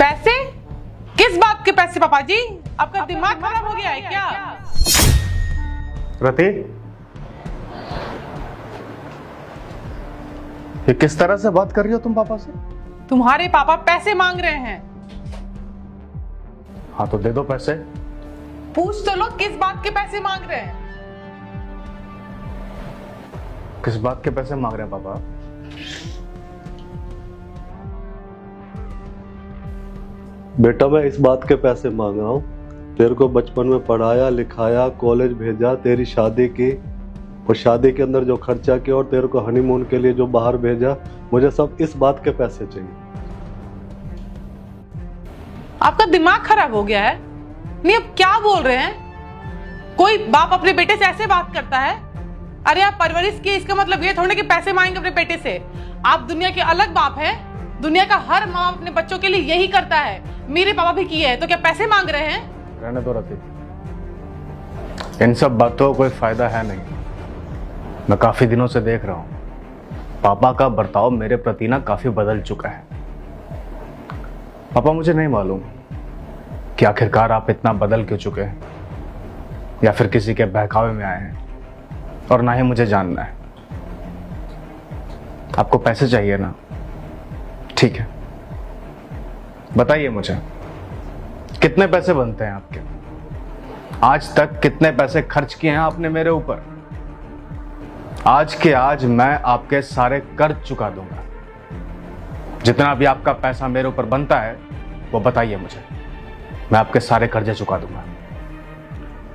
पैसे? किस बात के पैसे पापा जी? आपका दिमाग खराब हो गया है क्या? रति, ये किस तरह से बात कर रही हो तुम पापा से? तुम्हारे पापा पैसे मांग रहे हैं। हाँ तो दे दो पैसे। पूछ तो लो किस बात के पैसे मांग रहे हैं। किस बात के पैसे मांग रहे हैं पापा? बेटा मैं इस बात के पैसे मांग रहा हूँ, तेरे को बचपन में पढ़ाया लिखाया, कॉलेज भेजा, तेरी शादी की और शादी के अंदर जो खर्चा किया और तेरे को हनीमून के लिए जो बाहर भेजा, मुझे सब इस बात के पैसे चाहिए। आपका दिमाग खराब हो गया है? नहीं, अब क्या बोल रहे हैं? कोई बाप अपने बेटे से ऐसे बात करता है? अरे आप परवरिश की, इसका मतलब ये थोड़ा कि पैसे मांगेंगे अपने बेटे से। आप दुनिया के अलग बाप हैं। दुनिया का हर माँ बाप अपने बच्चों के लिए यही करता है। मेरे पापा भी किए हैं, तो क्या पैसे मांग रहे हैं? रहने दो रति, इन सब बातों का कोई फायदा है नहीं। मैं काफी दिनों से देख रहा हूँ पापा का बर्ताव मेरे प्रति ना काफी बदल चुका है। पापा मुझे नहीं मालूम कि आखिरकार आप इतना बदल क्यों चुके हैं, या फिर किसी के बहकावे में आए हैं, और ना ही मुझे जानना है। आपको पैसे चाहिए ना, ठीक है, बताइए मुझे कितने पैसे बनते हैं आपके? आज तक कितने पैसे खर्च किए हैं आपने मेरे ऊपर? आज के आज मैं आपके सारे कर्ज चुका दूंगा। जितना भी आपका पैसा मेरे ऊपर बनता है वो बताइए मुझे, मैं आपके सारे कर्जे चुका दूंगा।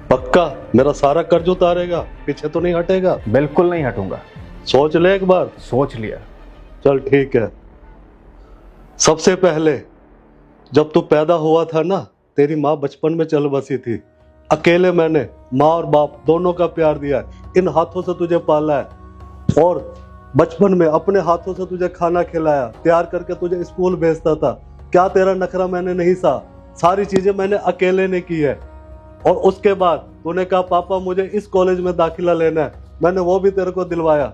पक्का मेरा सारा कर्ज उतारेगा? पीछे तो नहीं हटेगा? बिल्कुल नहीं हटूंगा। सोच ले एक बार। सोच लिया। चल ठीक है। सबसे पहले जब तू पैदा हुआ था ना, तेरी माँ बचपन में चल बसी थी। अकेले मैंने माँ और बाप दोनों का प्यार दिया है, इन हाथों से तुझे पाला है और बचपन में अपने हाथों से तुझे खाना खिलाया, तैयार करके तुझे स्कूल भेजता था। क्या तेरा नखरा मैंने नहीं सहा? सारी चीजें मैंने अकेले ने की है। और उसके बाद तूने कहा पापा मुझे इस कॉलेज में दाखिला लेना है, मैंने वो भी तेरे को दिलवाया।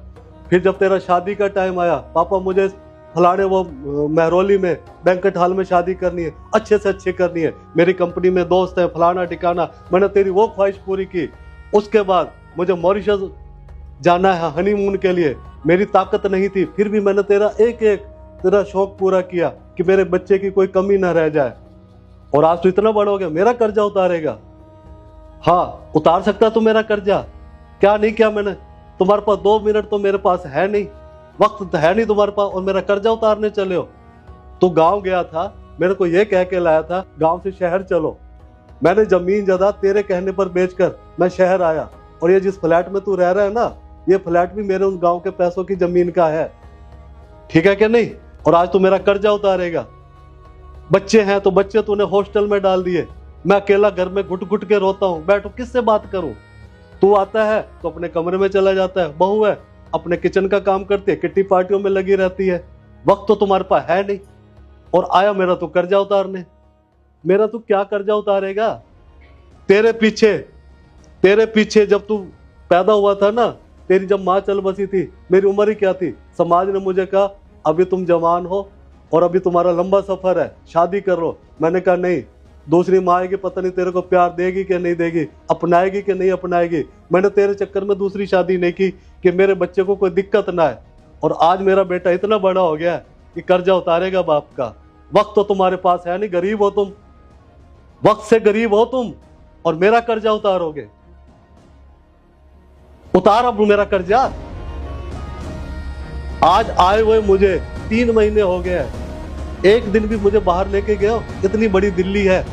फिर जब तेरा शादी का टाइम आया, पापा मुझे फलाने वो महरौली में बैंकेट हॉल में शादी करनी है, अच्छे से अच्छी करनी है, मेरी कंपनी में दोस्त है, फलाना ठिकाना, मैंने तेरी वो ख्वाहिश पूरी की। उसके बाद मुझे मॉरिशस जाना है हनीमून के लिए, मेरी ताकत नहीं थी, फिर भी मैंने तेरा शौक पूरा किया कि मेरे बच्चे की कोई कमी ना रह जाए। और आज तो इतना बड़ा हो गया, मेरा कर्जा उतारेगा? हाँ उतार सकता तू मेरा कर्जा? क्या नहीं किया मैंने? तुम्हारे पास 2 मिनट तो मेरे पास है नहीं, वक्त तो है नहीं तुम्हारे पास, और मेरा कर्जा उतारने चले हो। तू गांव गया था, मेरे को ये कह के लाया था गांव से शहर चलो। मैंने जमीन जायदाद तेरे कहने पर बेचकर मैं शहर आया, और ये जिस फ्लैट में तू रह रहा है ना, ये फ्लैट भी मेरे उस गांव के पैसों की जमीन का है, ठीक है कि नहीं? और आज तू मेरा कर्जा उतारेगा? बच्चे हैं तो बच्चे तूने हॉस्टल में डाल दिए, मैं अकेला घर में घुट घुट के रोता हूँ, बैठो किससे बात करूं? तू आता है तो अपने कमरे में चला जाता है, बहू है अपने किचन का काम करती है, किट्टी पार्टियों में लगी रहती है, वक्त तो तुम्हारे पास है नहीं। और आया मेरा तो कर्जा उतारने। मेरा तू क्या कर्जा उतारेगा? तेरे पीछे जब तू पैदा हुआ था ना, तेरी जब माँ चल बसी थी, मेरी उम्र ही क्या थी? समाज ने मुझे कहा अभी तुम जवान हो और अभी तुम्हारा लंबा सफर है, शादी कर लो। मैंने कहा नहीं, दूसरी माँ आएगी, पता नहीं तेरे को प्यार देगी कि नहीं देगी, अपनाएगी कि नहीं अपनाएगी। मैंने तेरे चक्कर में दूसरी शादी नहीं की कि मेरे बच्चे को कोई दिक्कत ना है। और आज मेरा बेटा इतना बड़ा हो गया है कि कर्जा उतारेगा बाप का। वक्त तो तुम्हारे पास है नहीं, गरीब हो तुम, वक्त से गरीब हो तुम, और मेरा कर्जा उतारोगे? उतार अब मेरा कर्जा। आज आए हुए मुझे 3 महीने हो गए हैं, एक दिन भी मुझे बाहर लेके गया? इतनी बड़ी दिल्ली है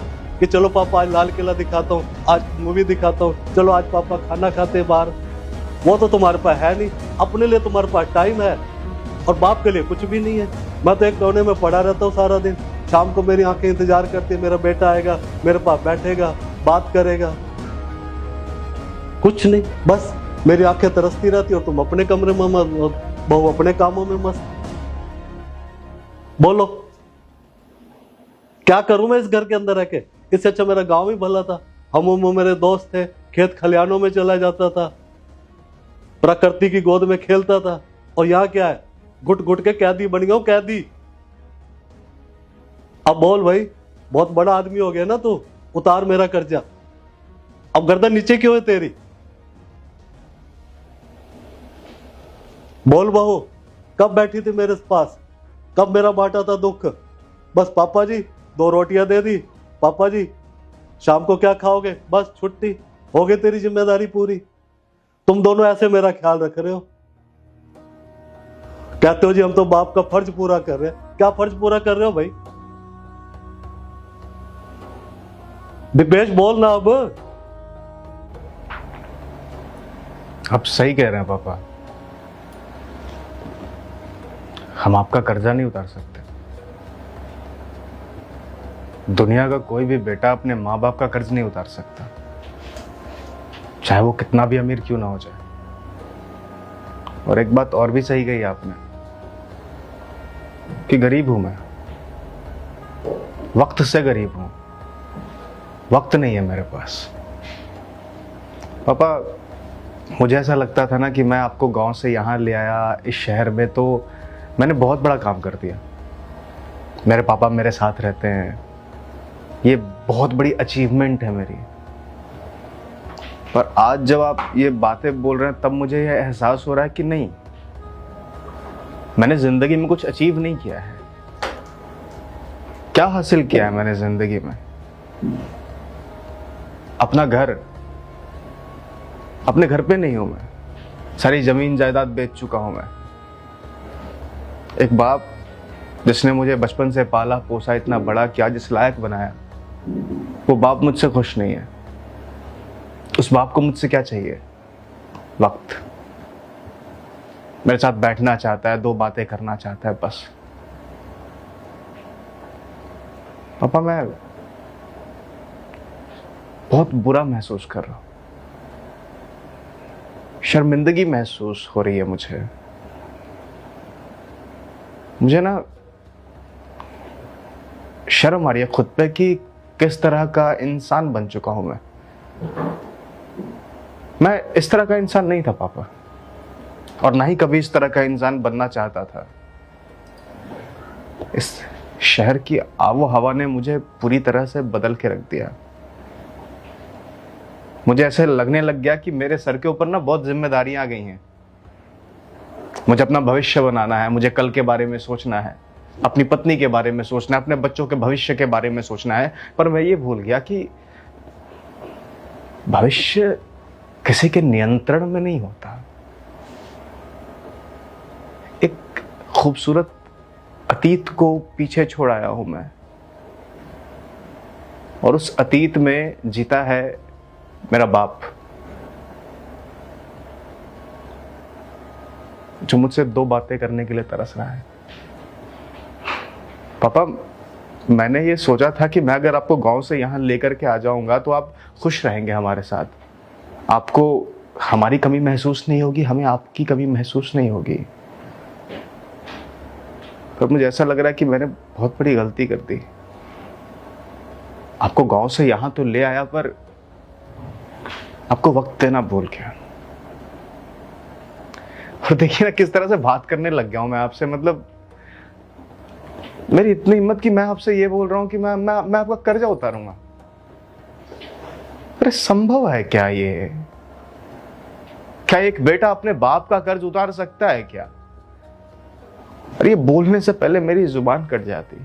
कि चलो पापा आज लाल किला दिखाता हूँ, आज मूवी दिखाता हूँ, चलो आज पापा खाना खाते हैं बाहर। वो तो तुम्हारे पास है नहीं। अपने लिए तुम्हारे पास टाइम है और बाप के लिए कुछ भी नहीं है। मैं तो एक कोने में पड़ा रहता हूँ सारा दिन, शाम को मेरी आंखें इंतजार करती है, मेरा बेटा आएगा, मेरे पास बैठेगा, बात करेगा, कुछ नहीं, बस मेरी आंखें तरसती रहती और तुम अपने कमरे में मस्त, बहू अपने कामों में मस्त। बोलो क्या करूं मैं इस घर के अंदर रह के? इससे अच्छा मेरा गांव ही भला था। हम मेरे दोस्त थे, खेत खलियानों में चला जाता था, प्रकृति की गोद में खेलता था। और यहाँ क्या है, घुट घुट के कैदी बन गया हूं, कैदी। अब बोल भाई, बहुत बड़ा आदमी हो गया ना तू, उतार मेरा कर्जा। अब गर्दन नीचे क्यों है तेरी? बोल बहू, कब बैठी थी मेरे पास, कब मेरा बांटा था दुख? बस पापा जी 2 रोटियां दे दी, पापा जी शाम को क्या खाओगे, बस छुट्टी, हो गई तेरी जिम्मेदारी पूरी। तुम दोनों ऐसे मेरा ख्याल रख रहे हो, कहते हो जी हम तो बाप का फर्ज पूरा कर रहे हैं। क्या फर्ज पूरा कर रहे हो भाई? दिपेश बोल ना आप सही कह रहे हैं पापा, हम आपका कर्जा नहीं उतार सकते। दुनिया का कोई भी बेटा अपने माँ बाप का कर्ज नहीं उतार सकता, चाहे वो कितना भी अमीर क्यों ना हो जाए। और एक बात और भी सही कही आपने कि गरीब हूं मैं, वक्त से गरीब हूं, वक्त नहीं है मेरे पास। पापा, मुझे ऐसा लगता था ना कि मैं आपको गांव से यहाँ ले आया इस शहर में तो मैंने बहुत बड़ा काम कर दिया। मेरे पापा मेरे साथ रहते हैं, ये बहुत बड़ी अचीवमेंट है मेरी। पर आज जब आप ये बातें बोल रहे हैं तब मुझे ये एहसास हो रहा है कि नहीं, मैंने जिंदगी में कुछ अचीव नहीं किया है। क्या हासिल किया है मैंने जिंदगी में? अपना घर, अपने घर पे नहीं हूं मैं, सारी जमीन जायदाद बेच चुका हूं मैं। एक बाप जिसने मुझे बचपन से पाला पोसा, इतना बड़ा किया, जिस लायक बनाया, वो बाप मुझसे खुश नहीं है। उस बाप को मुझसे क्या चाहिए? वक्त। मेरे साथ बैठना चाहता है, 2 बातें करना चाहता है, बस। पापा, मैं बहुत बुरा महसूस कर रहा हूं, शर्मिंदगी महसूस हो रही है मुझे ना शर्म आ रही है खुद पे कि किस तरह का इंसान बन चुका हूं मैं इस तरह का इंसान नहीं था पापा, और ना ही कभी इस तरह का इंसान बनना चाहता था। इस शहर की आबो हवा ने मुझे पूरी तरह से बदल के रख दिया। मुझे ऐसे लगने लग गया कि मेरे सर के ऊपर ना बहुत जिम्मेदारियां आ गई हैं। मुझे अपना भविष्य बनाना है, मुझे कल के बारे में सोचना है, अपनी पत्नी के बारे में सोचना है, अपने बच्चों के भविष्य के बारे में सोचना है। पर मैं ये भूल गया कि भविष्य किसी के नियंत्रण में नहीं होता। एक खूबसूरत अतीत को पीछे छोड़ आया हूं मैं, और उस अतीत में जीता है मेरा बाप, जो मुझसे 2 बातें करने के लिए तरस रहा है। पापा, मैंने ये सोचा था कि मैं अगर आपको गांव से यहां लेकर के आ जाऊंगा तो आप खुश रहेंगे हमारे साथ, आपको हमारी कमी महसूस नहीं होगी, हमें आपकी कमी महसूस नहीं होगी। पर मुझे ऐसा लग रहा है कि मैंने बहुत बड़ी गलती कर दी। आपको गांव से यहां तो ले आया, पर आपको वक्त देना भूल गया। और देखिए ना किस तरह से बात करने लग गया हूं मैं आपसे। मतलब मेरी इतनी हिम्मत कि मैं आपसे ये बोल रहा हूं कि मैं आपका कर्जा उतारूंगा। अरे संभव है क्या ये? क्या एक बेटा अपने बाप का कर्ज उतार सकता है क्या? अरे ये बोलने से पहले मेरी जुबान कट जाती।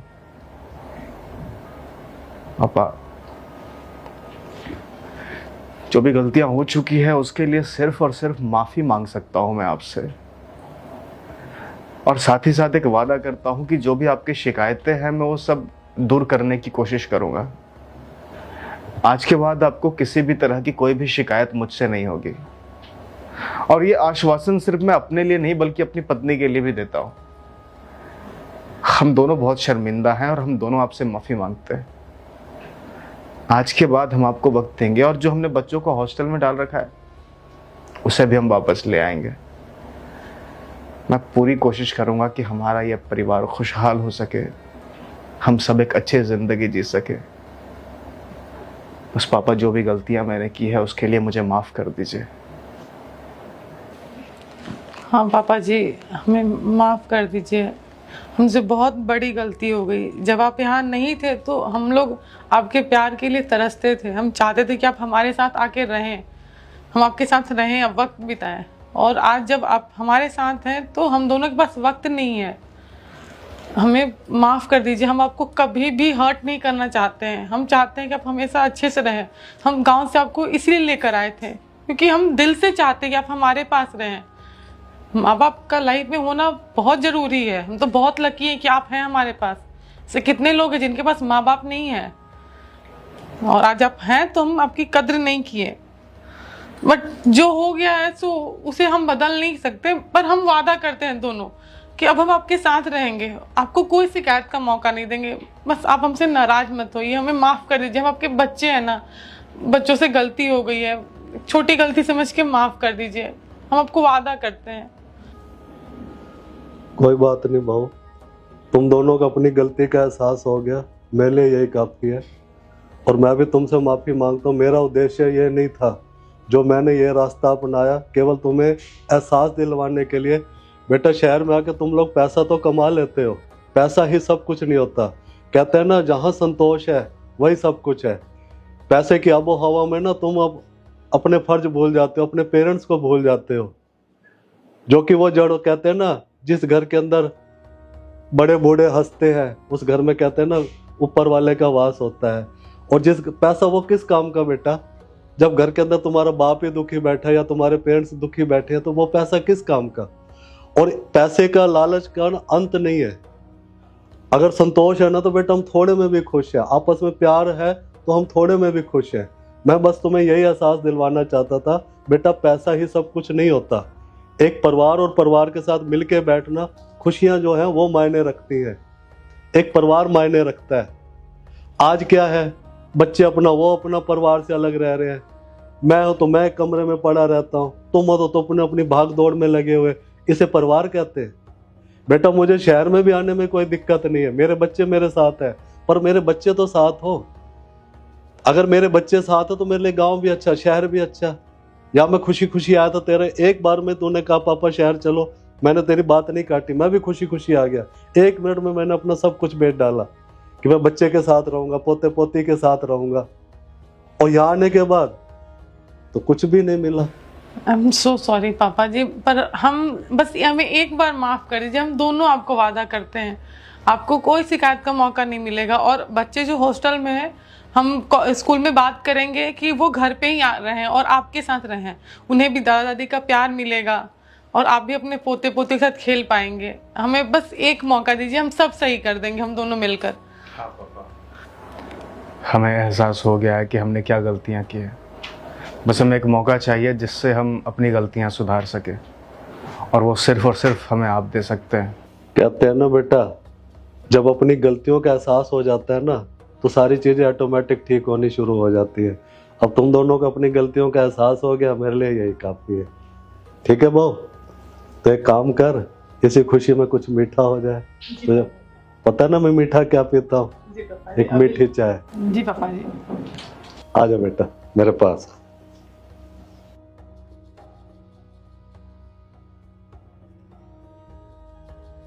पापा, जो भी गलतियां हो चुकी है उसके लिए सिर्फ और सिर्फ माफी मांग सकता हूं मैं आपसे, और साथ ही साथ एक वादा करता हूं कि जो भी आपकी शिकायतें हैं मैं वो सब दूर करने की कोशिश करूंगा। आज के बाद आपको किसी भी तरह की कोई भी शिकायत मुझसे नहीं होगी। और ये आश्वासन सिर्फ मैं अपने लिए नहीं बल्कि अपनी पत्नी के लिए भी देता हूं। हम दोनों बहुत शर्मिंदा हैं और हम दोनों आपसे माफी मांगते हैं। आज के बाद हम आपको वक्त देंगे, और जो हमने बच्चों को हॉस्टल में डाल रखा है उसे भी हम वापस ले आएंगे। मैं पूरी कोशिश करूंगा कि हमारा यह परिवार खुशहाल हो सके, हम सब एक अच्छी जिंदगी जी सके। बस पापा, जो भी गलतियां मैंने की है उसके लिए मुझे माफ कर दीजिए। हाँ पापा जी, हमें माफ कर दीजिए। हमसे बहुत बड़ी गलती हो गई। जब आप यहाँ नहीं थे तो हम लोग आपके प्यार के लिए तरसते थे। हम चाहते थे कि आप हमारे साथ आके रहें, हम आपके साथ रहें, अब वक्त बिताएं। और आज जब आप हमारे साथ हैं तो हम दोनों के पास वक्त नहीं है। हमें माफ़ कर दीजिए, हम आपको कभी भी हर्ट नहीं करना चाहते हैं। हम चाहते हैं कि आप हमेशा अच्छे से रहें। हम गांव से आपको इसलिए लेकर आए थे क्योंकि हम दिल से चाहते हैं कि आप हमारे पास रहें। माँ बाप का लाइफ में होना बहुत ज़रूरी है। हम तो बहुत लकी हैं कि आप हैं हमारे पास। ऐसे कितने लोग हैं जिनके पास माँ बाप नहीं है, और आज आप हैं तो हम आपकी कद्र नहीं किए। बट जो हो गया है सो उसे हम बदल नहीं सकते, पर हम वादा करते हैं दोनों कि अब हम आपके साथ रहेंगे, आपको कोई शिकायत का मौका नहीं देंगे। बस आप हमसे नाराज मत होइए, हमें माफ़ कर दीजिए। हम आपके बच्चे हैं ना, बच्चों से गलती हो गई है, छोटी गलती समझ के माफ़ कर दीजिए। हम आपको वादा करते हैं। कोई बात नहीं भाऊ, तुम दोनों को अपनी गलती का एहसास हो गया, मेरे लिए यही काफ़ी है। और मैं भी तुमसे माफ़ी मांगता हूँ। मेरा उद्देश्य ये नहीं था जो मैंने ये रास्ता अपनाया, केवल तुम्हें एहसास दिलवाने के लिए। बेटा, शहर में आके तुम लोग पैसा तो कमा लेते हो, पैसा ही सब कुछ नहीं होता। कहते हैं ना, जहाँ संतोष है वही सब कुछ है। पैसे की आबो हवा में ना तुम अब अपने फर्ज भूल जाते हो, अपने पेरेंट्स को भूल जाते हो, जो कि वो जड़ कहते हैं ना, जिस घर के अंदर बड़े बूढ़े हंसते हैं उस घर में कहते हैं ना ऊपर वाले का वास होता है। और जिस पैसा वो किस काम का बेटा, जब घर के अंदर तुम्हारा बाप ही दुखी बैठा है या तुम्हारे पेरेंट्स दुखी बैठे हैं तो वो पैसा किस काम का। और पैसे का लालच का अंत नहीं है। अगर संतोष है ना तो बेटा हम थोड़े में भी खुश हैं, आपस में प्यार है तो हम थोड़े में भी खुश हैं। मैं बस तुम्हें यही एहसास दिलवाना चाहता था बेटा, पैसा ही सब कुछ नहीं होता। एक परिवार और परिवार के साथ मिलके बैठना, खुशियां जो हैं वो मायने रखती हैं। एक परिवार मायने रखता है। आज क्या है, बच्चे अपना वो अपना परिवार से अलग रह रहे हैं। मैं हूं तो मैं कमरे में पड़ा रहता हूं, तुम हो तो अपने अपनी भाग दौड़ में लगे हुए। इसे परिवार कहते हैं। बेटा, मुझे शहर में भी आने में कोई दिक्कत नहीं है, मेरे बच्चे मेरे साथ है, पर मेरे बच्चे तो साथ हो। अगर मेरे बच्चे साथ हो तो मेरे लिए गांव भी अच्छा, शहर भी अच्छा। या मैं खुशी खुशी आया था तेरे, एक बार में तूने कहा पापा शहर चलो, मैंने तेरी बात नहीं काटी, मैं भी खुशी खुशी आ गया। 1 मिनट में मैंने अपना सब कुछ बेच डाला कि मैं बच्चे के साथ रहूंगा, पोते पोती के साथ रहूंगा। और यहाँ आने के बाद तो कुछ भी नहीं मिला। आई एम सो सॉरी पापा जी, पर हम बस हमें एक बार माफ़ कर दीजिए। हम दोनों आपको वादा करते हैं आपको कोई शिकायत का मौका नहीं मिलेगा। और बच्चे जो हॉस्टल में हैं, हम स्कूल में बात करेंगे कि वो घर पे ही रहें और आपके साथ रहें। उन्हें भी दादा दादी का प्यार मिलेगा और आप भी अपने पोते पोते के साथ खेल पाएंगे। हमें बस एक मौका दीजिए, हम सब सही कर देंगे, हम दोनों मिलकर। हाँ पापा, हमें एहसास हो गया है कि हमने क्या गलतियाँ की हैं। बस हमें एक मौका चाहिए जिससे हम अपनी गलतियाँ सुधार सके, और वो सिर्फ और सिर्फ हमें आप दे सकते हैं। कहते हैं ना बेटा, जब अपनी गलतियों का एहसास हो जाता है ना तो सारी चीज़ें ऑटोमेटिक ठीक होनी शुरू हो जाती है। अब तुम दोनों को अपनी गलतियों का एहसास हो गया, मेरे लिए यही काफ़ी है। ठीक है बहू, तो एक काम कर, इसी खुशी में कुछ मीठा हो जाए। तो पता ना मैं मीठा क्या पीता हूँ, एक मीठी चाय। जी पापा जी। आ जा बेटा मेरे पास।